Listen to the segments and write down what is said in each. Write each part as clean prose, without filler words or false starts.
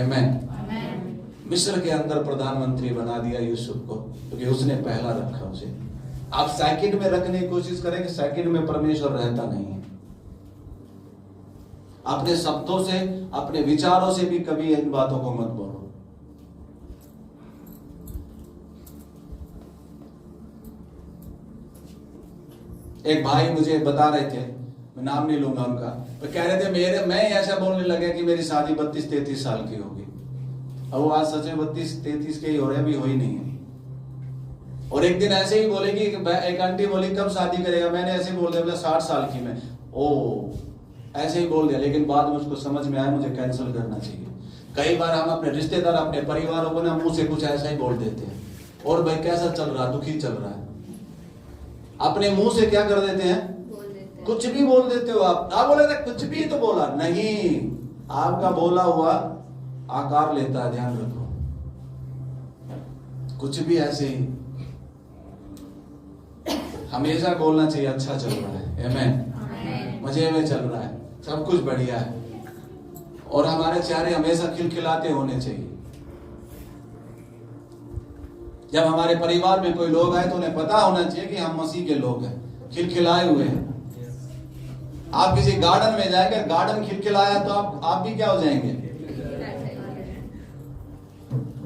आमेन। मिस्र के अंदर प्रधानमंत्री बना दिया यूसुफ को, क्योंकि उसने पहला रखा उसे। आप सेकंड में रखने की कोशिश करें कि सेकंड में परमेश्वर रहता नहीं है। अपने शब्दों से, अपने विचारों से भी कभी इन बातों को मत बोलो। एक भाई मुझे बता रहे थे, मैं नाम नहीं लूंगा उनका, तो कह रहे थे मैं ऐसा बोलने लगा कि मेरी शादी 32-33 साल की होगी। अब वो आज सच में 32-33 के ही हो रहे, अभी हो ही नहीं है। और एक दिन ऐसे ही बोलेगी, एक आंटी बोली कब शादी करेगा, मैंने ऐसे बोल दिया 60 साल की मैं, ओ ऐसे ही बोल दिया। लेकिन बाद में उसको समझ में आया मुझे कैंसिल करना चाहिए। कई बार हम अपने रिश्तेदार, अपने परिवारों को ना मुंह से कुछ ऐसा ही बोल देते हैं, और भाई कैसा चल रहा, दुखी चल रहा है, अपने मुंह से क्या कर देते हैं, कुछ भी बोल देते हो। आप बोले थे कुछ भी तो बोला नहीं, आपका बोला हुआ आकार लेता है, ध्यान रखो। कुछ भी ऐसे ही हमेशा बोलना चाहिए अच्छा चल रहा है, आमेन, मजे में चल रहा है, सब कुछ बढ़िया है, और हमारे चेहरे हमेशा खिलखिलाते होने चाहिए। जब हमारे परिवार में कोई लोग आए तो उन्हें पता होना चाहिए कि हम मसीह के लोग हैं, खिलखिलाए हुए हैं। आप किसी गार्डन में जाएंगे, गार्डन खिलखिलाया तो आप भी क्या हो जाएंगे,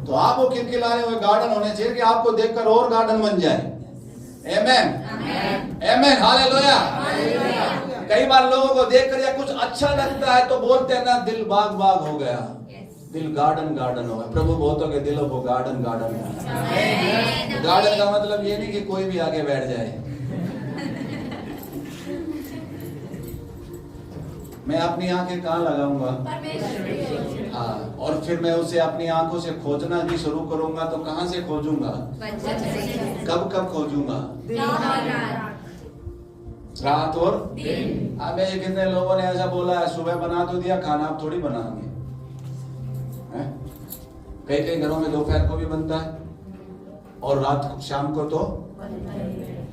तो आप वो खिलखिलाए हुए गार्डन होने चाहिए कि आपको देखकर और गार्डन बन जाए। आमेन, आमेन, हालेलुया। कई बार लोगों को देखकर या कुछ अच्छा लगता है तो बोलते हैं ना, दिल बाग बाग हो गया, दिल गार्डन गार्डन हो गया। प्रभु बहुतों के दिलों को गार्डन गार्डन है। गार्डन का मतलब ये नहीं कि कोई भी आगे बैठ जाए। मैं अपनी आंखें कहाँ लगाऊंगा, हाँ, और फिर मैं उसे अपनी आंखों से खोजना भी शुरू करूंगा तो कहाँ से खोजूंगा, कब कब खोजूंगा, रात और दिन। अब कितने लोगों ने ऐसा बोला है, सुबह बना तो दिया खाना, आप थोड़ी बनाएंगे। कई कई घरों में दोपहर को भी बनता है और रात को, शाम को तो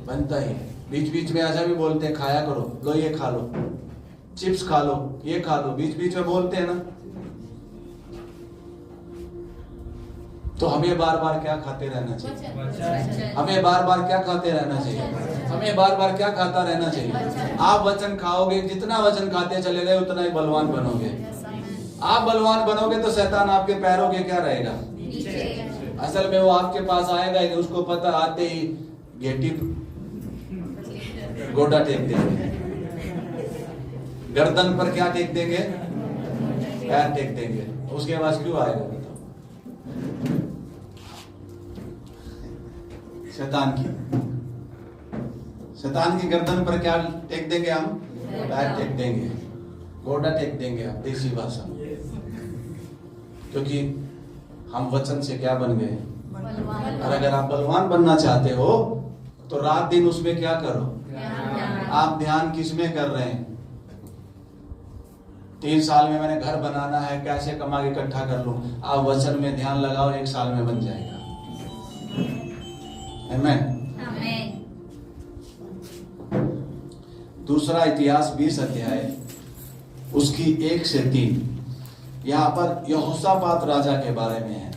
बनता ही। बीच बीच में ऐसा भी बोलते हैं, खाया करो, लो ये खा लो, चिप्स खा लो, ये खा लो, बीच बीच में बोलते हैं ना। तो हमें बार बार क्या खाते रहना चाहिए, हमें बार बार क्या खाते रहना चाहिए, हमें बार बार क्या खाता रहना चाहिए। आप वचन खाओगे, जितना वचन खाते चले गए उतना ही बलवान बनोगे। आप बलवान बनोगे तो शैतान आपके पैरों के क्या रहेगा, असल में वो आपके पास आएगा ही, उसको पता आते ही गेटी गोटा टेक देंगे, गर्दन पर क्या टेक देंगे, पैर टेक देंगे। उसके पास क्यों आएगा बताओ, शैतान की गर्दन पर क्या टेक देंगे हम, पैर टेक देंगे, गोटा टेक देंगे, आप देसी भाषा। क्योंकि हम वचन से क्या बन गए, और अगर आप बलवान बनना चाहते हो तो रात दिन उसमें क्या करो, आप ध्यान किसमें कर रहे हैं। 3 साल में मैंने घर बनाना है, कैसे कमा के इकट्ठा कर लूं, आप वचन में ध्यान लगाओ, 1 साल में बन जाएगा। आमेन। दूसरा इतिहास 20 अध्याय उसकी 1 से 3, यहाँ पर यहोशापात राजा के बारे में है।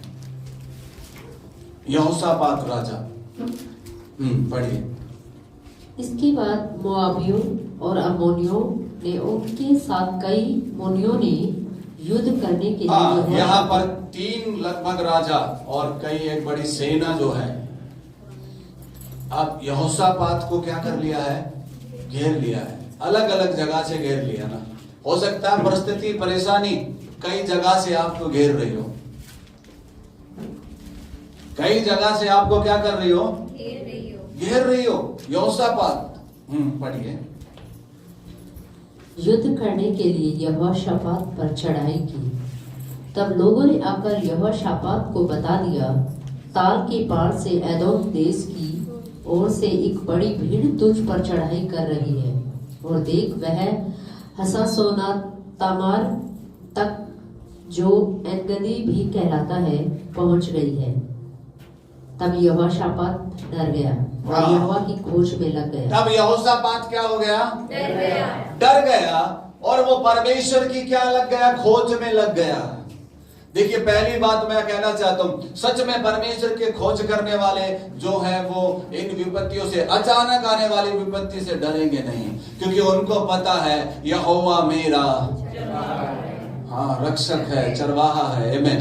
यहोशापात राजा, पढ़िए। इसके बाद मोआबियों और अम्मोनियों ने उनके साथ कई मुनियों ने युद्ध करने के लिए, यहाँ पर 3 लगभग राजा और कई एक बड़ी सेना जो है, अब यहोशापात को क्या कर लिया है, घेर लिया है। अलग अलग जगह से घेर लिया ना, हो सकता है परिस्थिति परेशानी कई जगह से आपको घेर रही हो, कई जगह से आपको क्या कर रही हो, घेर रही हो। यहोशापात, पढ़िए। युद्ध करने के लिए यहोशापात पर चढ़ाई की। तब लोगों ने आकर यहोशापात को बता दिया, ताल के पार से एदोम देश की ओर से एक बड़ी भीड़ तुझ पर चढ़ाई कर रही है, और देख वह हसासोना तामार तक, जो एनगदी भी कहलाता है, पहुंच गई है। तब यहोशापात डर गया और यहोवा की खोज में लग गया। तब यहोशापात क्या हो गया, डर गया और वो परमेश्वर की क्या लग गया, खोज में लग गया। देखिए, पहली बात मैं कहना चाहता हूं, सच में परमेश्वर के खोज करने वाले जो हैं वो इन विपत्तियों से, अचानक आने वाली विपत्ति से डरेंगे नहीं, क्योंकि उनको पता है यहोवा मेरा रक्षक है, चरवाहा है। आमीन।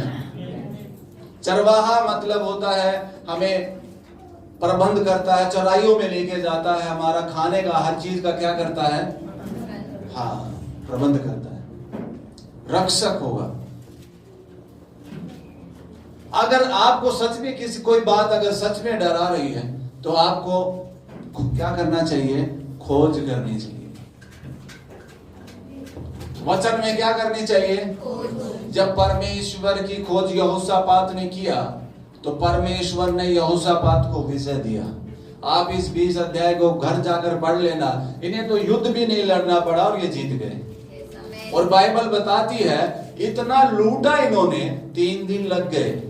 चरवाहा मतलब होता है हमें प्रबंध करता है, चराइयों में लेके जाता है, हमारा खाने का हर चीज का क्या करता है, प्रबंध करता है, रक्षक होगा। अगर आपको सच में कोई बात अगर सच में डरा रही है तो आपको क्या करना चाहिए, खोज करनी चाहिए। वचन में क्या करनी चाहिए, जब परमेश्वर की खोज यहोशापात ने किया तो परमेश्वर ने यहोशापात को विजय दिया। आप इस 20 अध्याय को घर जाकर पढ़ लेना, इन्हें तो युद्ध भी नहीं लड़ना पड़ा और ये जीत गए। और बाइबल बताती है इतना लूटा इन्होंने, 3 दिन लग गए।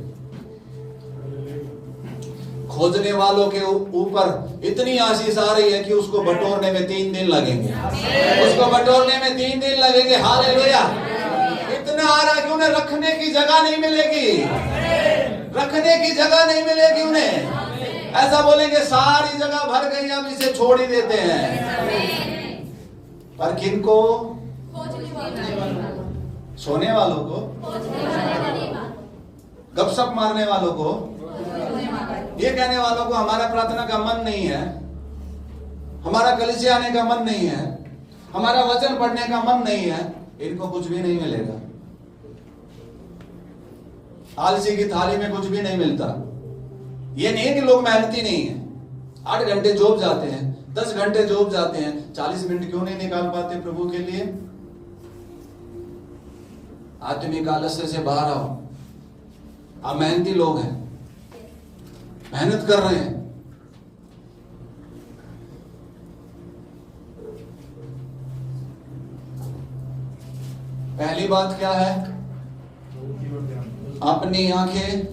खोजने वालों के ऊपर इतनी आशीष आ रही है कि उसको बटोरने में 3 दिन लगेंगे, उसको बटोरने में 3 दिन लगेंगे। हालेलुया। इतना आ रहा कि उन्हें रखने की जगह नहीं मिलेगी, रखने की जगह नहीं मिलेगी उन्हें। ऐसा बोलेंगे सारी जगह भर गई, अब इसे छोड़ ही देते हैं। पर किनको, सोने वालों को, गपशप मारने वालों को, ये कहने वालों को हमारा प्रार्थना का मन नहीं है, हमारा कलीसिया आने का मन नहीं है, हमारा वचन पढ़ने का मन नहीं है, इनको कुछ भी नहीं मिलेगा। आलसी की थाली में कुछ भी नहीं मिलता। ये नहीं है कि लोग मेहनती नहीं है, 8 घंटे जॉब जाते हैं, 10 घंटे जॉब जाते हैं, 40 मिनट क्यों नहीं निकाल पाते प्रभु के लिए? आत्मिक आलस्य से बाहर आओ। आप मेहनती लोग हैं, मेहनत कर रहे हैं। पहली बात क्या है, अपनी आंखें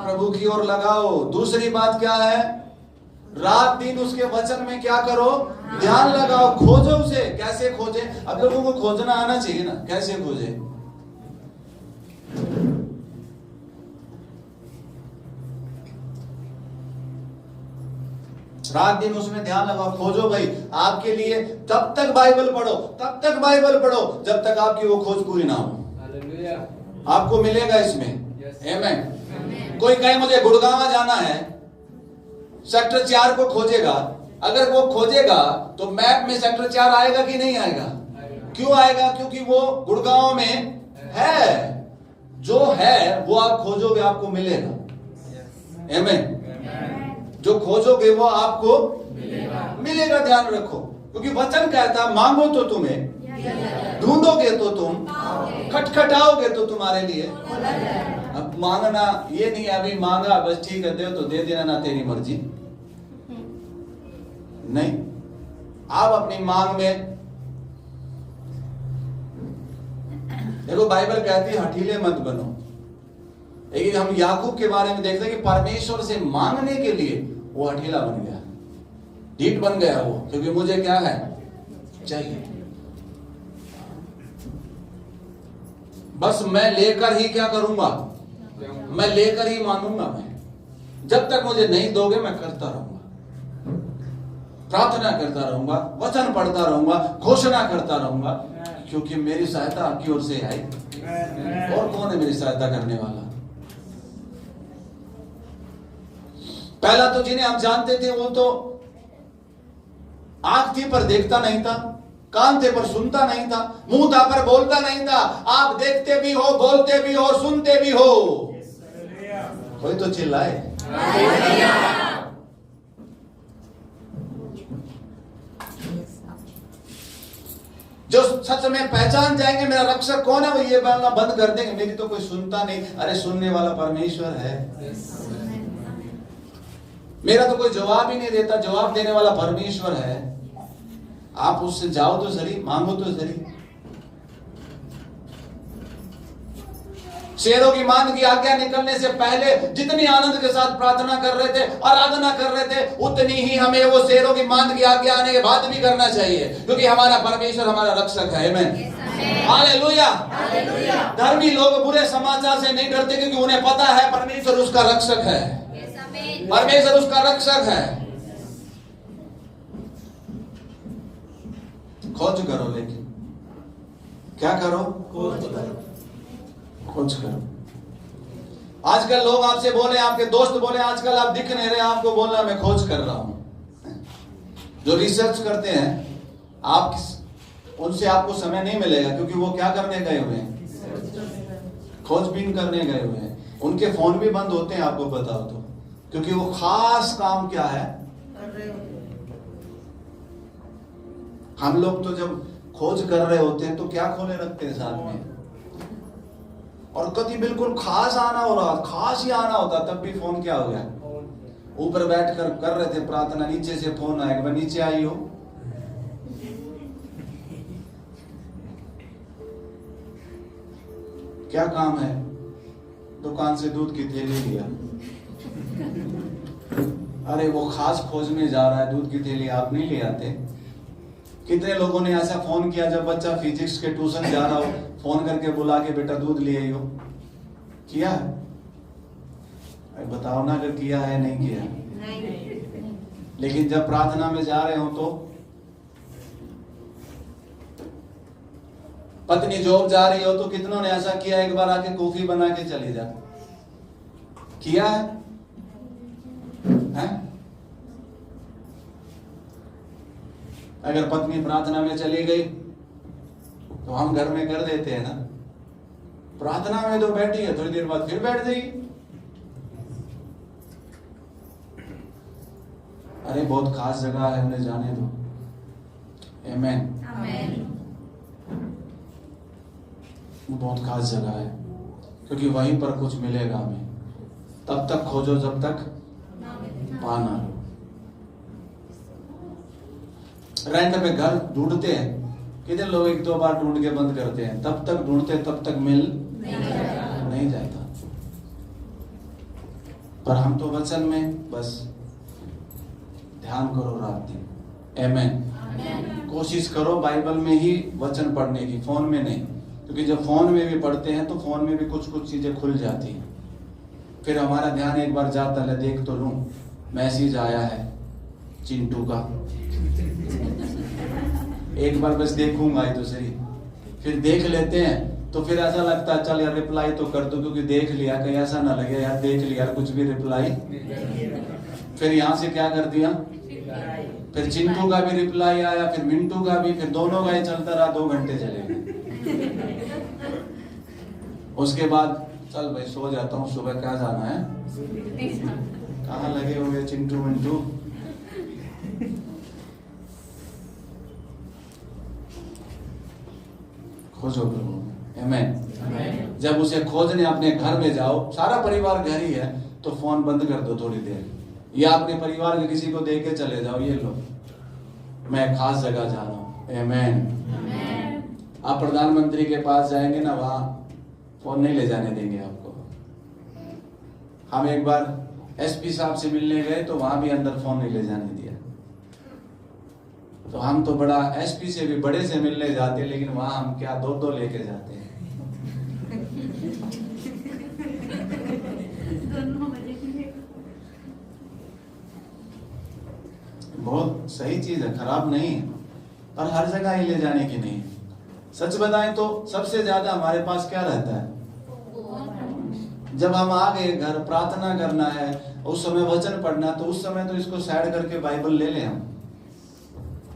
प्रभु की ओर लगाओ। दूसरी बात क्या है, रात दिन उसके वचन में क्या करो, ध्यान लगाओ, खोजो उसे। कैसे खोजे? अब लोगों को खोजना आना चाहिए ना, कैसे खोजे? रात दिन उसमें ध्यान लगाओ, खोजो भाई। आपके लिए तब तक बाइबल पढ़ो, तब तक बाइबल पढ़ो जब तक आपकी वो खोज पूरी ना हो। आपको मिलेगा इसमें। आमीन। कोई कहे मुझे गुड़गांव जाना है, सेक्टर 4 को खोजेगा। अगर वो खोजेगा तो मैप में सेक्टर 4 आएगा कि नहीं आएगा? क्यों आएगा? क्योंकि वो गुड़गांव में है। जो है वो आप खोजोगे, आपको मिलेगा। आमीन। जो खोजोगे वो आपको मिलेगा। ध्यान रखो, क्योंकि वचन कहता मांगो तो तुम्हें, ढूंढोगे तो तुम, खटखटाओगे तो तुम्हारे लिए। अब मांगना ये नहीं अभी मांगा बस ठीक है दे तो दे देना, ना तेरी मर्जी नहीं। आप अपनी मांग में देखो, बाइबल कहती है हठीले मत बनो। लेकिन हम याकूब के बारे में देखते हैं कि परमेश्वर से मांगने के लिए वो हठीला बन गया, ढीठ बन गया वो, क्योंकि मुझे क्या है चाहिए, बस मैं लेकर ही क्या करूंगा, मैं लेकर ही मानूंगा। मैं जब तक मुझे नहीं दोगे मैं करता रहूंगा, प्रार्थना करता रहूंगा, वचन पढ़ता रहूंगा, घोषणा करता रहूंगा, क्योंकि मेरी सहायता आपकी ओर से आई। और कौन है मेरी सहायता करने वाला? पहला तो जिन्हें हम जानते थे वो तो आंख थी पर देखता नहीं था, कान थे पर सुनता नहीं था, मुंह था पर बोलता नहीं था। आप देखते भी हो, बोलते भी हो और सुनते भी हो। कोई तो चिल्लाए। जो सच में पहचान जाएंगे मेरा रक्षक कौन है, वो ये बोलना बंद कर देंगे मेरी तो कोई सुनता नहीं। अरे सुनने वाला परमेश्वर है। मेरा तो कोई जवाब ही नहीं देता, जवाब देने वाला परमेश्वर है। आप उससे जाओ तो सही, मांगो तो सही। शेरों की मांद की आज्ञा निकलने से पहले जितनी आनंद के साथ प्रार्थना कर रहे थे, आराधना कर रहे थे, उतनी ही हमें वो शेरों की मांद की आज्ञा आने के बाद भी करना चाहिए, क्योंकि हमारा परमेश्वर हमारा रक्षक है। आमीन, हालेलुया। धर्मी लोग बुरे समाचार से नहीं डरते, क्योंकि उन्हें पता है परमेश्वर उसका रक्षक है, परमेश्वर उसका रक्षक है। खोज करो, लेकिन क्या करो? खोज करो। आजकल लोग आपसे बोले, आपके दोस्त बोले, आजकल आप दिख नहीं रहे, आपको बोलना मैं खोज कर रहा हूं। जो रिसर्च करते हैं आप, उनसे आपको समय नहीं मिलेगा, क्योंकि वो क्या करने गए हुए हैं? खोजबीन करने गए हुए हैं। उनके फोन भी बंद होते हैं, आपको बताओ तो, क्योंकि वो खास काम क्या है? हम लोग तो जब खोज कर रहे होते हैं तो क्या खोले रखते हैं साथ में, और कभी बिल्कुल खास आना हो रहा, खास ही आना होता, तब भी फोन क्या हो गया? ऊपर बैठ कर रहे थे प्रार्थना, नीचे से फोन आएगा, मैं नीचे आई हो। क्या काम है? दुकान से दूध की थैली लिया। अरे वो खास खोज में जा रहा है, दूध की थैली आप नहीं ले आते? कितने लोगों ने ऐसा फोन किया जब बच्चा फिजिक्स के ट्यूशन जा रहा हो, फोन करके बुला के बेटा दूध ले आई हो? किया? बताओ ना अगर किया है, नहीं किया? नहीं। लेकिन जब प्रार्थना में जा रहे हो तो पत्नी जॉब जा रही हो तो कितनों ने ऐसा किया, एक बार आके कॉफी बना के चली जा? किया है? अगर पत्नी प्रार्थना में चली गई तो हम घर में कर देते हैं ना, प्रार्थना में तो बैठी है, थोड़ी देर बाद फिर बैठ जाएगी। अरे बहुत खास जगह है, उन्हें जाने दो। आमीन, आमीन। बहुत खास जगह है, क्योंकि वहीं पर कुछ मिलेगा हमें। तब तक खोजो जब तक पा ना लो। रेंट पे घर ढूंढते हैं, कितने लोग एक दो बार ढूंढ के बंद करते हैं, तब तक ढूंढते तब तक मिल नहीं जाता। पर हम तो वचन में बस ध्यान करो रात दिन। आमीन। कोशिश करो बाइबल में ही वचन पढ़ने की, फोन में नहीं, क्योंकि जब फोन में भी पढ़ते हैं तो फोन में भी कुछ चीजें खुल जाती हैं। फिर हमारा ध्यान एक बार जाता है, देख तो लूं, मैसेज आया है चिंटू का, एक बार बस देखूंगा ही तो सही। फिर देख लेते हैं तो फिर ऐसा लगता है चल यार रिप्लाई तो कर दो, क्योंकि देख लिया, कहीं ऐसा ना लगे यार देख लिया कुछ भी रिप्लाई। फिर यहाँ से क्या कर दिया, फिर चिंटू का भी रिप्लाई आया, फिर मिंटू का भी, फिर दोनों का ही चलता रहा, 2 घंटे चले गए। उसके बाद चल भाई सो जाता हूँ, सुबह क्या जाना है, कहाँ लगे हुए चिंटू मिंटू। खोजो प्रभु। आमीन। जब उसे खोजने अपने घर में जाओ, सारा परिवार घर ही है, तो फोन बंद कर दो थोड़ी देर, या अपने परिवार के किसी को दे के चले जाओ, ये लो मैं खास जगह जा रहा हूँ। आमीन। आप प्रधानमंत्री के पास जाएंगे ना, वहां फोन नहीं ले जाने देंगे आपको। हम एक बार एसपी साहब से मिलने गए तो वहां भी अंदर फोन नहीं ले जाने दिया। तो हम तो बड़ा एसपी से भी बड़े से मिलने जाते, लेकिन वहां हम क्या 2-2 लेके जाते हैं। बहुत सही चीज है, खराब नहीं है, पर हर जगह ही ले जाने की नहीं है। सच बताएं तो सबसे ज्यादा हमारे पास क्या रहता है, जब हम आ गए घर, प्रार्थना करना है, उस समय वचन पढ़ना, तो उस समय तो इसको साइड करके बाइबल ले लें हम।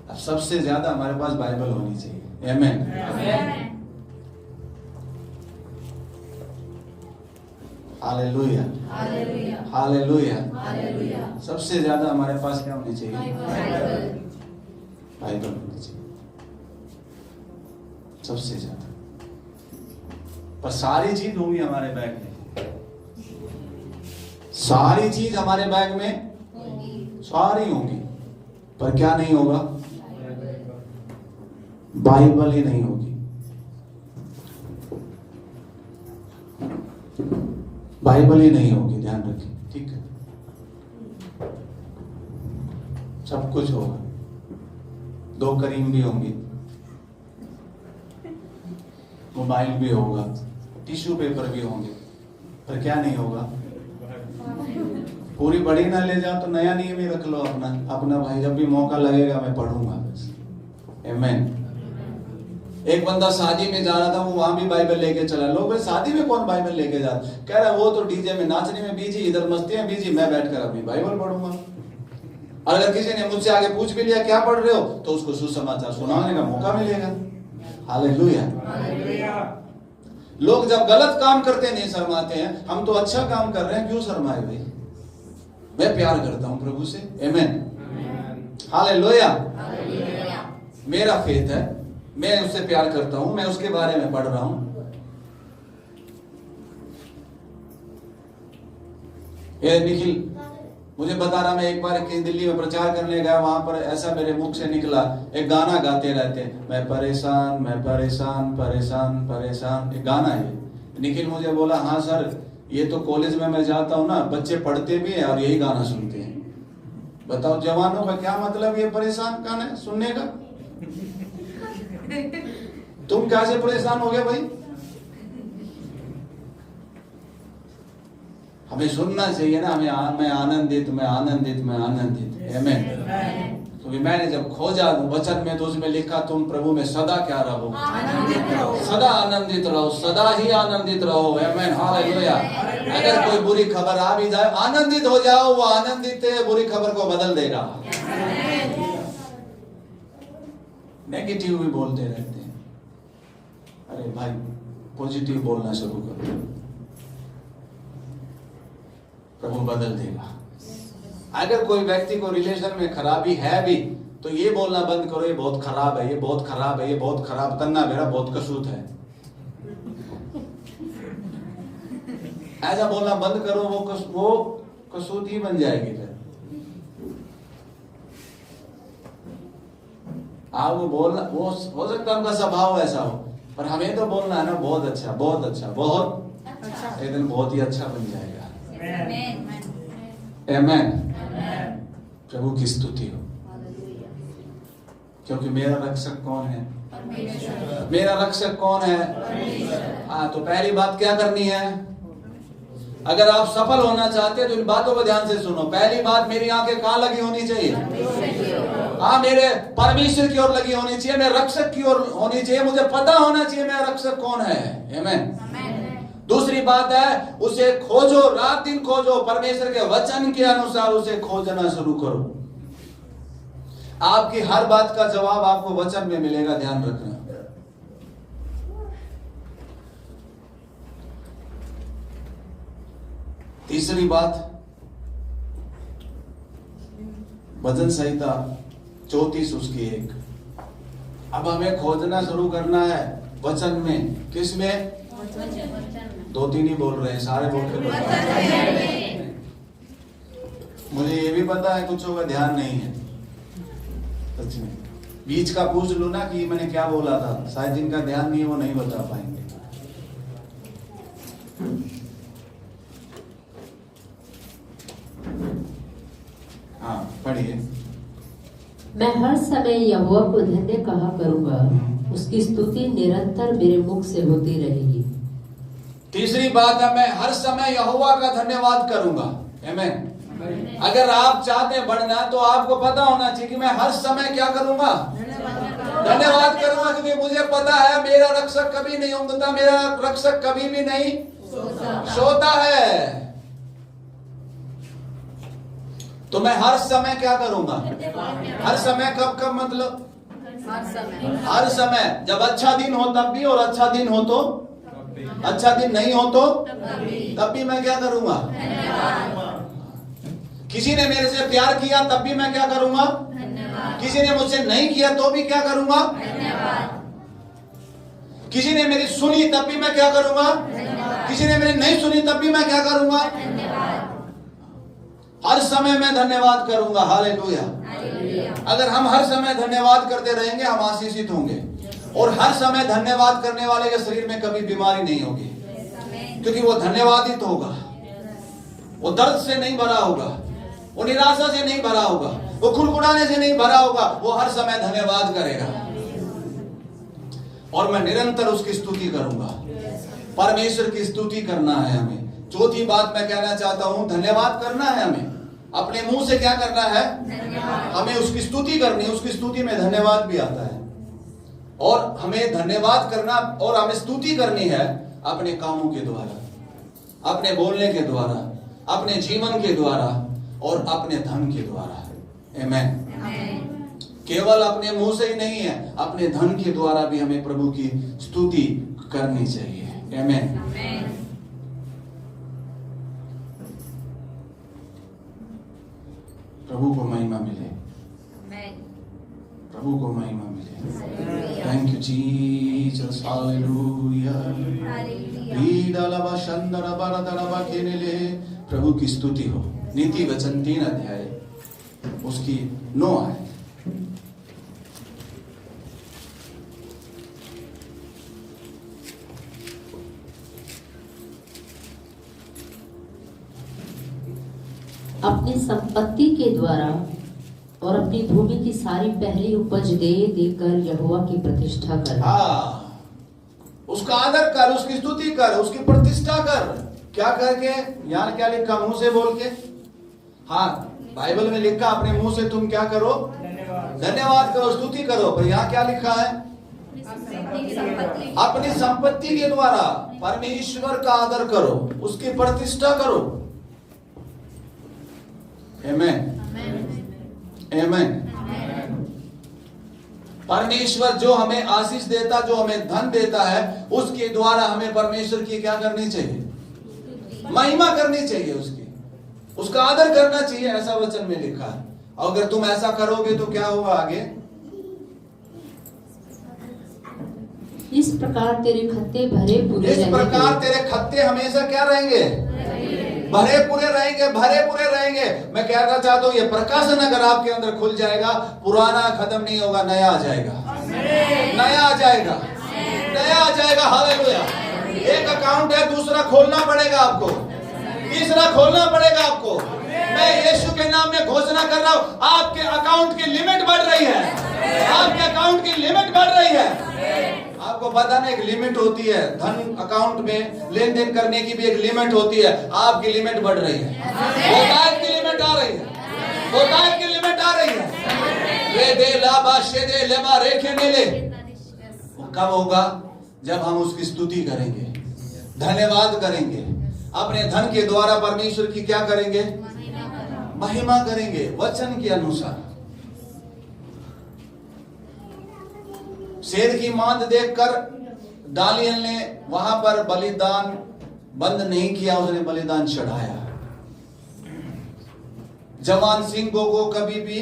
अब सबसे ज्यादा हमारे पास बाइबल होनी चाहिए। आमीन। Hallelujah, hallelujah, hallelujah. सबसे ज्यादा हमारे पास क्या होनी चाहिए, बाइबल होनी चाहिए, सबसे ज्यादा। पर सारी चीज होंगी हमारे बैग में, सारी चीज हमारे बैग में सारी होंगी, पर क्या नहीं होगा, बाइबल ही नहीं होगी। बाइबल ही नहीं होगी, ध्यान रखिए, ठीक है। सब कुछ होगा, 2 करीम भी होंगी, मोबाइल भी होगा, टिश्यू पेपर भी होंगे, पर क्या नहीं होगा? पूरी बड़ी ना ले जाओ तो नया नियम ही रख लो अपना अपना। भाई जब भी मौका लगेगा मैं पढ़ूंगा बस। आमीन। एक बंदा शादी में जा रहा था, वो वहां भी बाइबल लेके चला। लोग भाई शादी में कौन बाइबल लेके जा रहा? कह रहा वो तो डीजे में नाचने में बिजी, इधर मस्ती में बिजी, मैं बैठकर अपनी बाइबल पढ़ूंगा। और अगर किसी ने मुझसे आगे पूछ भी लिया क्या पढ़ रहे हो, तो उसको सुसमाचार सुनाने का मौका मिलेगा। हालेलुया। लोग जब गलत काम करते नहीं शर्माते हैं, हम तो अच्छा काम कर रहे हैं, क्यों शर्माए भाई? मैं प्यार करता हूं प्रभु से। आमीन। हालेलुया। मेरा फेथ है, मैं उससे प्यार करता हूं, मैं उसके बारे में पढ़ रहा हूं। ये निखिल मुझे बता रहा, मैं एक बार दिल्ली में प्रचार करने गया, वहां पर ऐसा मेरे मुख से निकला, एक गाना गाते रहते, मैं परेशान मैं परेशान परेशान परेशान, एक गाना है। निखिल मुझे बोला, हाँ सर, ये तो कॉलेज में मैं जाता हूँ ना, बच्चे पढ़ते भी हैं और यही गाना सुनते हैं। बताओ जवानों का क्या मतलब ये परेशान गाना सुनने का? तुम कैसे परेशान हो गए भाई? हमें सुनना चाहिए ना, मैं आनंदित मैं आनंदित मैं आनंदित। आमीन। क्योंकि मैंने जब खोजा वचन में तो उसमें लिखा, तुम प्रभु में सदा क्या रहो? सदा आनंदित रहो, सदा ही आनंदित रहो। आमीन। हालेलुया। अगर कोई बुरी खबर आ भी जाए, आनंदित हो जाओ, वो आनंदित है, बुरी खबर को बदल देगा। नेगेटिव भी बोलते रहते हैं, अरे भाई पॉजिटिव बोलना शुरू करो, प्रभु बदल देगा। अगर कोई व्यक्ति को रिलेशन में खराबी है भी, तो ये बोलना बंद करो, ये बहुत खराब है, ये बहुत खराब है, ये बहुत खराब, तन्ना मेरा बहुत कसूत है, ऐसा बोलना बंद करो। वो कसूत ही बन जाएगी। फिर आप वो बोलना, वो हो सकता है उनका स्वभाव ऐसा हो, पर हमें तो बोलना है ना, बहुत अच्छा बहुत अच्छा बहुत अच्छा, एक दिन बहुत ही अच्छा बन जाएगा। आमीन। प्रभु की स्तुति हो। क्योंकि मेरा रक्षक कौन है? मेरा रक्षक कौन है? हाँ, तो पहली बात क्या करनी है? अगर आप सफल होना चाहते हैं तो इन बातों को ध्यान से सुनो। पहली बात, मेरी आंखें कहाँ लगी होनी चाहिए? हाँ, मेरे परमेश्वर की ओर लगी होनी चाहिए, मेरे रक्षक की ओर होनी चाहिए। मुझे पता होना चाहिए मेरा रक्षक कौन है। आमीन। दूसरी बात है, उसे खोजो, रात दिन खोजो, परमेश्वर के वचन के अनुसार उसे खोजना शुरू करो। आपकी हर बात का जवाब आपको वचन में मिलेगा, ध्यान रखना। तीसरी बात, भजन संहिता 34 उसकी 1। अब हमें खोजना शुरू करना है वचन में। किसमें? 2-3 ही बोल रहे हैं, सारे बोल के मुझे ये भी पता है कुछ होगा, ध्यान नहीं है सच में। बीच का पूछ लो ना कि मैंने क्या बोला था, शायद जिनका ध्यान नहीं है वो नहीं बता पाएंगे। हाँ पढ़िए। मैं हर समय यहोवा को धन्य कहा करूंगा, उसकी स्तुति निरंतर मेरे मुख से होती रहेगी। तीसरी बात है, मैं हर समय यहोवा का धन्यवाद करूंगा। आमीन। अगर आप चाहते हैं बढ़ना, तो आपको पता होना चाहिए कि मैं हर समय क्या करूंगा? धन्यवाद करूंगा। क्योंकि मुझे पता है मेरा रक्षक कभी नहीं ऊँघता, मेरा रक्षक कभी भी नहीं सोता है। तो मैं हर समय क्या करूंगा? हर समय कब कब मतलब? हर समय। जब अच्छा दिन हो तब भी, और अच्छा दिन हो तो, अच्छा दिन नहीं हो तो तब भी मैं क्या करूंगा? किसी ने मेरे से प्यार किया तब भी मैं क्या करूंगा? किसी ने मुझसे नहीं किया तो भी क्या करूंगा? किसी ने मेरी सुनी तब भी मैं क्या करूंगा? किसी ने मेरी नहीं सुनी तब भी मैं क्या करूंगा? हर समय मैं धन्यवाद करूंगा। हालेलुया। अगर हम हर समय धन्यवाद करते रहेंगे, हम आशीषित होंगे। और हर समय धन्यवाद करने वाले के शरीर में कभी बीमारी नहीं होगी, क्योंकि वो धन्यवादित होगा। वो दर्द से नहीं भरा होगा, वो निराशा से नहीं भरा होगा, वो खुड़खुड़ाने से नहीं भरा होगा, वो हर समय धन्यवाद करेगा और मैं निरंतर उसकी स्तुति करूंगा। परमेश्वर की स्तुति करना है हमें। चौथी बात मैं कहना चाहता हूं, धन्यवाद करना है हमें। अपने मुंह से क्या करना है? हमें उसकी स्तुति करनी है। उसकी स्तुति में धन्यवाद भी आता है और हमें धन्यवाद करना और हमें स्तुति करनी है अपने कामों के द्वारा, अपने बोलने के द्वारा, अपने जीवन के द्वारा और अपने धन के द्वारा। आमेन। केवल अपने मुंह से ही नहीं है, अपने धन के द्वारा भी हमें प्रभु की स्तुति करनी चाहिए। आमेन। प्रभु को महिमा मिले, प्रभु को महिमा मिले। Thank you Jesus, hallelujah. प्रभु की स्तुति हो। नीति वचन 3 अध्याय उसकी 9 आयत। अपनी संपत्ति के द्वारा और अपनी भूमि की सारी पहली उपज दे देकर यहोवा की प्रतिष्ठा कर। उसका आदर कर, उसकी स्तुति कर, उसकी प्रतिष्ठा कर। क्या करके? यहाँ क्या लिखा? मुंह से बोल के। हाँ, बाइबल में लिखा अपने मुंह से तुम क्या करो? धन्यवाद करो, स्तुति करो। पर यहाँ क्या लिखा है? अपनी संपत्ति के द्वारा परमेश्वर का आदर करो, उसकी प्रतिष्ठा करो। आमेन, आमेन। परमेश्वर जो हमें आशीष देता, जो हमें धन देता है, उसके द्वारा हमें परमेश्वर की क्या करनी चाहिए? महिमा करनी चाहिए, उसका आदर करना चाहिए। ऐसा वचन में लिखा है। अगर तुम ऐसा करोगे तो क्या होगा आगे? इस प्रकार तेरे खत्ते भरे पूरे इस प्रकार तेरे खत्ते हमेशा क्या रहेंगे? भरे पूरे रहेंगे, भरे पूरे रहेंगे। मैं कहना चाहता हूँ, ये प्रकाशन अगर आपके अंदर खुल जाएगा, पुराना खत्म नहीं होगा, नया आ जाएगा, नया आ जाएगा, नया आ जाएगा। हालेलुया। एक अकाउंट है, दूसरा खोलना पड़ेगा आपको, तीसरा खोलना पड़ेगा आपको। मैं यीशु के नाम में घोषणा कर रहा हूँ, आपके अकाउंट की लिमिट बढ़ रही है, आपके अकाउंट की लिमिट बढ़ रही है। आपको पता नहीं, एक लिमिट होती है धन अकाउंट में लेन देन करने की भी एक लिमिट होती है। आपकी लिमिट बढ़ रही है, बहुतायत की लिमिट आ रही है, बहुतायत की लिमिट आ रही है। रे दे लाबा शे दे लेबा रेखे मेले। कब होगा? जब हम उसकी स्तुति करेंगे, धन्यवाद करेंगे, अपने धन के द्वारा परमेश्वर की क्या करेंगे? महिमा करेंगे वचन के अनुसार। शेर की मांद देखकर दानियेल ने वहां पर बलिदान बंद नहीं किया, उसने बलिदान चढ़ाया। जवान सिंहों को कभी भी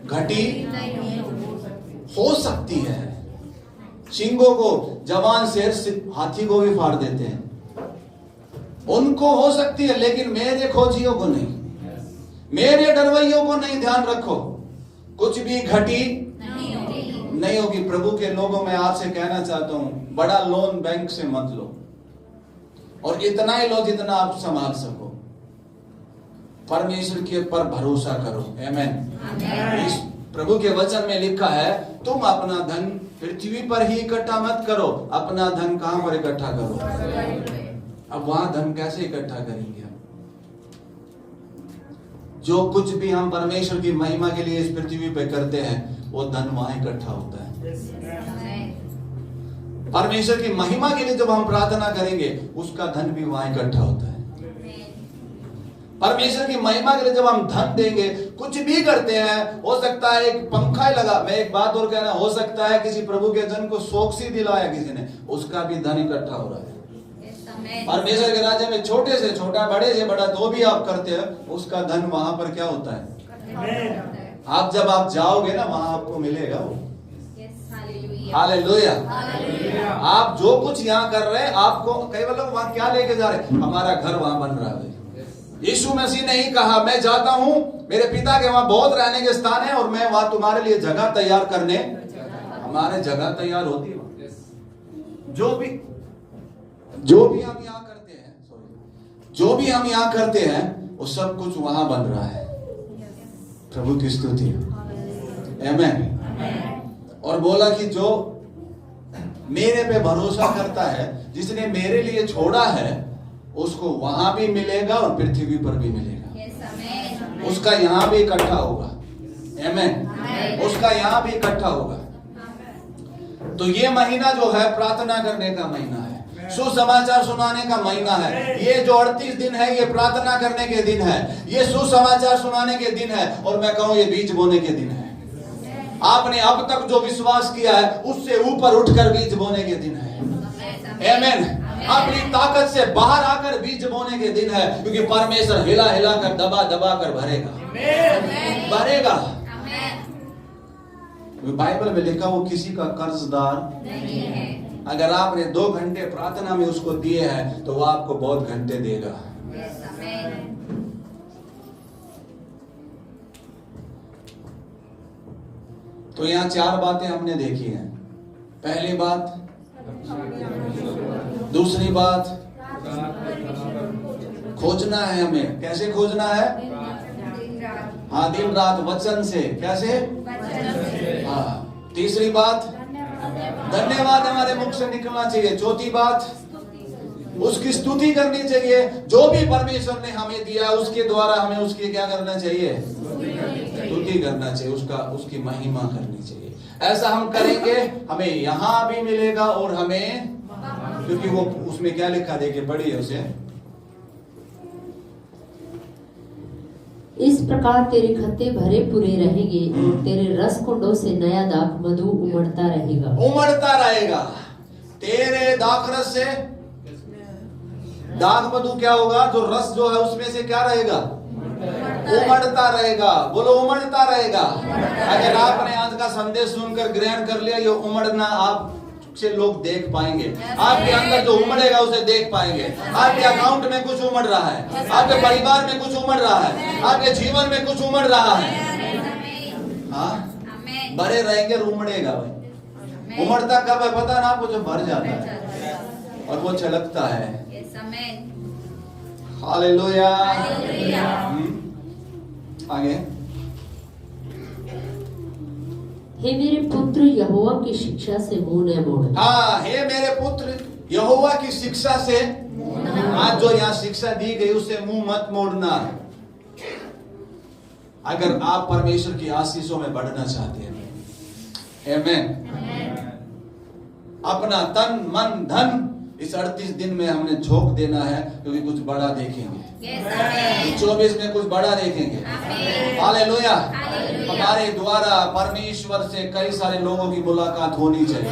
घटी हो सकती है। सिंहों को जवान शेर हाथी को भी फाड़ देते हैं, उनको हो सकती है, लेकिन मेरे खोजियों को नहीं, मेरे डरवैयों को नहीं। ध्यान रखो, कुछ भी घटी नहीं होगी। प्रभु के लोगों में आपसे कहना चाहता हूं, बड़ा लोन बैंक से मत लो, और इतना ही लो जितना आप संभाल सको। परमेश्वर के पर भरोसा करो। आमेन। इस प्रभु के वचन में लिखा है, तुम अपना धन पृथ्वी पर ही इकट्ठा मत करो, अपना धन कहां पर इकट्ठा करो? अब वहां धन कैसे इकट्ठा करेंगे हम? जो कुछ भी हम परमेश्वर की महिमा के लिए इस पृथ्वी पे करते हैं, वो धन वहां इकट्ठा होता है। परमेश्वर की महिमा के लिए जब हम प्रार्थना करेंगे, उसका धन भी वहां इकट्ठा होता है। परमेश्वर की महिमा के लिए जब हम धन देंगे, कुछ भी करते हैं, हो सकता है एक पंखा ही लगा, मैं एक बात और कहना, हो सकता है किसी प्रभु के जन को सोक्सी दिलाया किसी ने, उसका भी धन इकट्ठा हो रहा है। परमेश्वर के राज्य में छोटे से छोटा, बड़े से बड़ा जो भी आप करते हैं, उसका धन वहां पर क्या होता है? आप जब आप जाओगे ना, वहां आपको मिलेगा वो। हालेलुया। आप जो कुछ यहाँ कर रहे हैं, आपको कई लोग वहां क्या लेके जा रहे हैं? हमारा घर वहां बन रहा है। यीशु मसीह ने ही कहा, मैं जाता हूं, मेरे पिता के वहां बहुत रहने के स्थान है, और मैं वहां तुम्हारे लिए जगह तैयार करने। हमारे जगह तैयार होती है। जो भी हम यहाँ करते हैं, जो भी हम यहाँ करते हैं, वो सब कुछ वहां बन रहा है। प्रभु की स्तुति। आमीन। और बोला कि जो मेरे पे भरोसा करता है, जिसने मेरे लिए छोड़ा है, उसको वहां भी मिलेगा और पृथ्वी पर भी मिलेगा। उसका यहां भी इकट्ठा होगा। आमीन। उसका यहां भी इकट्ठा होगा। तो ये महीना जो है प्रार्थना करने का महीना है, सुसमाचार सुनाने का महीना है। ये जो 38 दिन है, ये प्रार्थना करने के दिन है, ये सुसमाचार सुनाने के दिन है, और मैं कहूं ये बीज बोने के दिन है। आपने अब तक जो विश्वास किया है उससे ऊपर उठकर बीज बोने के दिन है। आमीन। अपनी ताकत से बाहर आकर बीज बोने के दिन है, क्योंकि परमेश्वर हिला हिला कर दबा दबा कर भरेगा। बाइबल में लिखा वो किसी का कर्जदार नहीं है। अगर आपने 2 घंटे प्रार्थना में उसको दिए हैं तो वो आपको बहुत घंटे देगा। तो यहाँ 4 बातें हमने देखी हैं। पहली बात, दूसरी बात, खोजना है हमें। कैसे खोजना है? हाँ, दिन रात वचन से। कैसे? हाँ। तीसरी बात, धन्यवाद हमारे मुख से निकलना चाहिए। चौथी बात, उसकी स्तुति करनी चाहिए। जो भी परमेश्वर ने हमें दिया उसके द्वारा हमें उसकी क्या करना चाहिए? स्तुति करना चाहिए, उसकी महिमा करनी चाहिए। ऐसा हम करेंगे, हमें यहां भी मिलेगा और हमें, क्योंकि वो उसमें क्या लिखा, देखिए पढ़िए उसे। इस प्रकार तेरे खत्ते भरे पूरे रहेंगे और तेरे रस कुंडों से नया दाख मधु उमड़ता रहेगा। तेरे दाख रस से दाख मधु क्या होगा? जो रस जो है उसमें से क्या रहेगा? उमड़ता रहेगा। बोलो उमड़ता रहेगा। अगर आपने आज का संदेश सुनकर ग्रहण कर लिया, ये उमड़ना आप से लोग देख पाएंगे। आपके अंदर जो उमड़ेगा उसे देख पाएंगे। आपके अकाउंट में कुछ उमड़ रहा है, आपके परिवार में कुछ उमड़ रहा है, आपके जीवन में कुछ उमड़ रहा है। हाँ, भरे रहेंगे और उमड़ेगा भाई। उमड़ता कब है पता ना आपको? जो भर जाता है और वो छलकता है। हालेलुया। आगे, हे मेरे पुत्र यहोवा की शिक्षा से मुंह न मोड़। हाँ, हे मेरे पुत्र यहोवा की शिक्षा से, आज जो यहाँ शिक्षा दी गई उससे मुंह मत मोड़ना। अगर आप परमेश्वर की आशीषों में बढ़ना चाहते हैं। आमीन। अपना तन मन धन इस 38 दिन में हमने झोंक देना है, क्योंकि कुछ बड़ा देखेंगे। 24 में कुछ बड़ा देखेंगे। हालेलुया। हमारे द्वारा परमेश्वर से कई सारे लोगों की मुलाकात होनी चाहिए।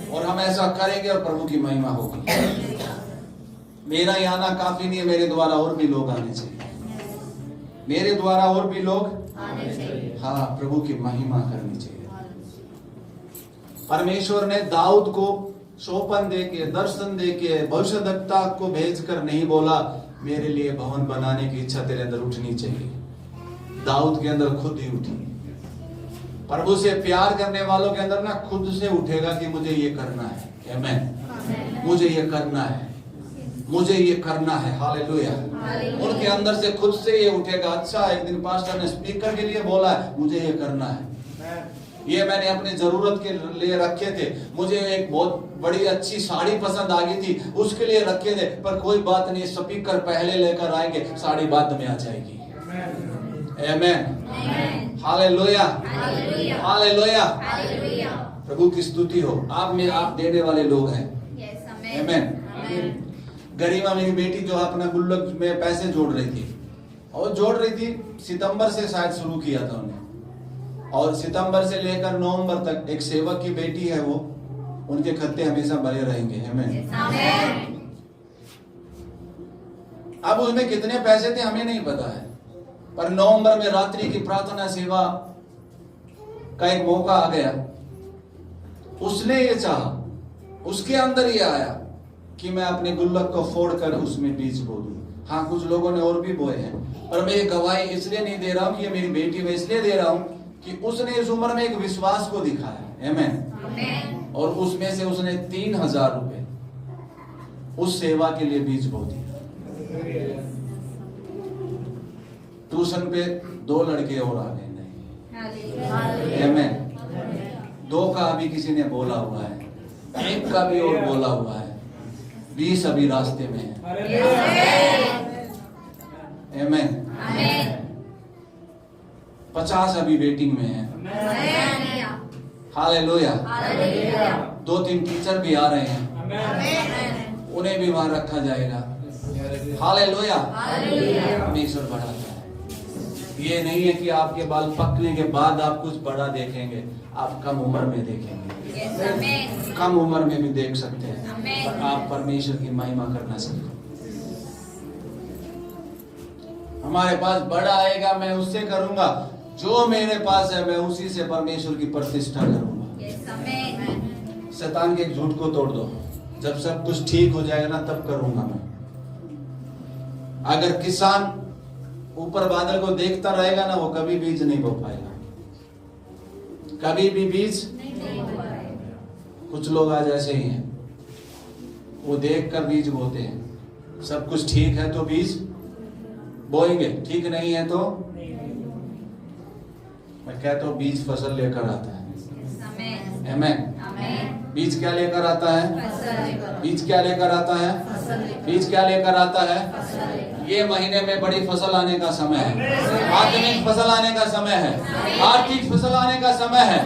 और हम ऐसा करेंगे और प्रभु की महिमा होगी। मेरा यहाँ आना काफी नहीं है, मेरे द्वारा और भी लोग आने चाहिए। मेरे द्वारा और भी लोग आने चाहिए। हाँ, प्रभु की महिमा करनी चाहिए। परमेश्वर ने दाऊद को सोपन देके, दर्शन देके, भविष्यद्वक्ता को भेजकर नहीं बोला मेरे लिए भवन बनाने की इच्छा तेरे अंदर उठनी चाहिए। दाऊद के अंदर खुद ही उठी। प्रभु से प्यार करने वालों के अंदर ना खुद से उठेगा कि मुझे ये करना है। आमीन। मुझे ये करना है, मुझे ये करना है। हालेलुया। उनके अंदर से खुद से ये उठेगा। अच्छा, एक दिन पास्टर ने स्पीकर के लिए बोला है मुझे ये करना है, ये मैंने अपनी जरूरत के लिए रखे थे, मुझे एक बहुत बड़ी अच्छी साड़ी पसंद आ गई थी उसके लिए रखे थे, पर कोई बात नहीं, स्पीकर पहले लेकर आएंगे, साड़ी बाद में आ जाएगी। आमीन। हालेलुया। हालेलुया। प्रभु की स्तुति हो। आप में आप देने वाले लोग हैं। आमीन। गरिमा मेरी बेटी जो अपना गुल्लक में पैसे जोड़ रही थी, और जोड़ रही थी, सितंबर से शायद शुरू किया था उन्हें, और सितंबर से लेकर नवंबर तक एक सेवक की बेटी है वो, उनके खत्ते हमेशा भरे रहेंगे। आमीन। अब उसमें कितने पैसे थे हमें नहीं पता है, पर नवंबर में रात्रि की प्रार्थना सेवा का एक मौका आ गया। उसने ये चाहा, उसके अंदर ये आया कि मैं अपने गुल्लक को फोड़कर उसमें बीज बो दूं। हाँ, कुछ लोगों ने और भी बोए हैं, पर मैं ये गवाही इसलिए नहीं दे रहा हूं कि ये मेरी बेटी, मैं इसलिए दे रहा हूं कि उसने इस उम्र में एक विश्वास को दिखाया। आमीन। और उसमें से उसने 3000 रुपए उस सेवा के लिए बीज बो दिया। ट्यूशन पे 2 लड़के और आ गए नहीं, आमीन। 2 का अभी किसी ने बोला हुआ है, 1 का भी और बोला हुआ है, 20 अभी रास्ते में है, आमीन। 50 अभी वेटिंग में है, हालेलुया। 2-3 टीचर भी आ रहे हैं, उन्हें भी वहां रखा जाएगा, हालेलुया। परमेश्वर बढ़ाता है। ये नहीं है कि आपके बाल पकने के बाद आप कुछ बड़ा देखेंगे, आप कम उम्र में देखेंगे, कम उम्र में भी देख सकते हैं, पर आप परमेश्वर की महिमा करना सीखो। हमारे पास बड़ा आएगा, मैं उससे करूंगा, जो मेरे पास है मैं उसी से परमेश्वर की प्रतिष्ठा करूंगा। शैतान के झूठ को तोड़ दो, जब सब कुछ ठीक हो जाएगा ना तब करूंगा मैं। अगर किसान ऊपर बादल को देखता रहेगा ना, वो कभी बीज नहीं बो पाएगा, कभी भी बीज। कुछ लोग आज ऐसे ही हैं, वो देख कर बीज बोते हैं, सब कुछ ठीक है तो बीज बोएंगे, ठीक नहीं है तो। मैं कहता हूं बीज फसल लेकर आता है, आमीन। बीज क्या लेकर आता है? बीज क्या लेकर आता है? बीज क्या लेकर आता है? ये महीने में बड़ी फसल आने का समय है, आत्मिक फसल आने का समय है, आर्थिक फसल आने का समय है,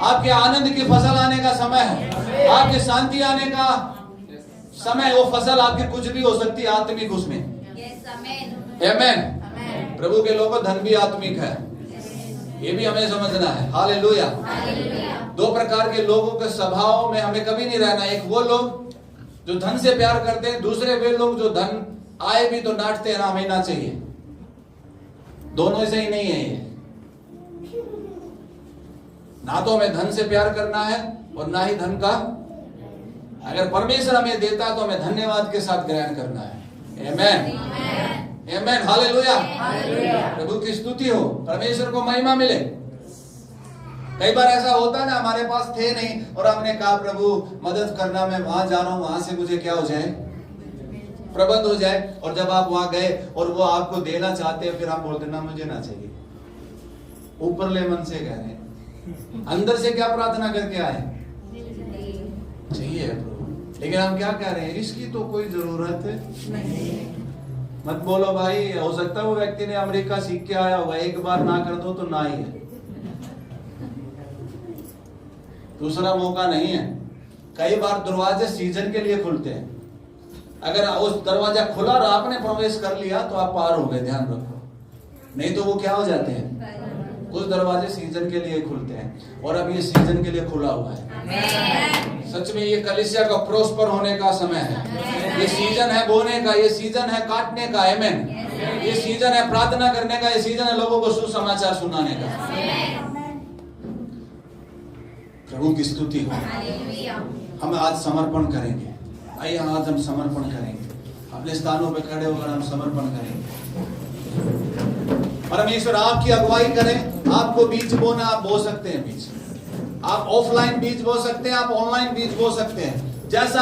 आपके आनंद की फसल आने का समय है, आपके शांति आने का समय। वो फसल आपकी कुछ भी हो सकती है आत्मिक उसमें, आमीन। प्रभु के लोगों, धन भी आत्मिक है, ये भी हमें समझना है, हालेलुया। 2 प्रकार के लोगों के स्वभाव में हमें कभी नहीं रहना। एक वो लोग जो धन से प्यार करते हैं, दूसरे वे लोग जो धन आए भी तो नाचते हैं, ना हमें ना चाहिए। दोनों से ही नहीं है ये, ना तो हमें धन से प्यार करना है और ना ही धन का। अगर परमेश्वर हमें देता है तो हमें धन्यवाद के साथ ग्रहण करना है, आमीन, आमीन, हालेलुया। प्रभु की स्तुति हो, परमेश्वर को महिमा मिले। कई बार ऐसा होता है ना, हमारे पास थे नहीं और हमने कहा प्रभु मदद करना, मैं वहां जा रहा हूं, वहां से मुझे क्या हो जाए, प्रबंध हो जाए। और जब आप वहां गए और वो आपको देना चाहते हैं, फिर आप बोलते ना मुझे ना चाहिए। ऊपरले मन से कह रहे हैं, अंदर से क्या प्रार्थना करके आए, चाहिए प्रभु। लेकिन हम क्या कह रहे हैं, इसकी तो कोई जरूरत नहीं। मत बोलो भाई, हो सकता है वो व्यक्ति ने अमेरिका सीख के आया होगा, एक बार ना कर दो तो ना ही है, दूसरा मौका नहीं है। कई बार दरवाजे सीजन के लिए खुलते हैं, अगर उस दरवाजा खुला और आपने प्रवेश कर लिया तो आप पार हो गए, ध्यान रखो। नहीं तो वो क्या हो जाते हैं, कुछ दरवाजे सीजन के लिए खुलते हैं, और अब ये सीजन के लिए खुला हुआ है। सच में ये कलीसिया का प्रोस्पर होने का समय है। ये सीजन है बोने का, ये सीजन है काटने का, आमीन। ये सीजन है प्रार्थना करने का, ये सीजन है लोगों को सुसमाचार सुनाने का। प्रभु की स्तुति हो। हम आज समर्पण करेंगे, आइए आज हम समर्पण करेंगे, अपने स्थानों पे खड़े होकर हम समर्पण करेंगे। परमेश्वर आपकी अगुवाई करें। आपको बीज बोना, आप बो सकते हैं बीज, आप ऑफलाइन बीज बो सकते हैं, आप ऑनलाइन बीज बो सकते हैं, जैसा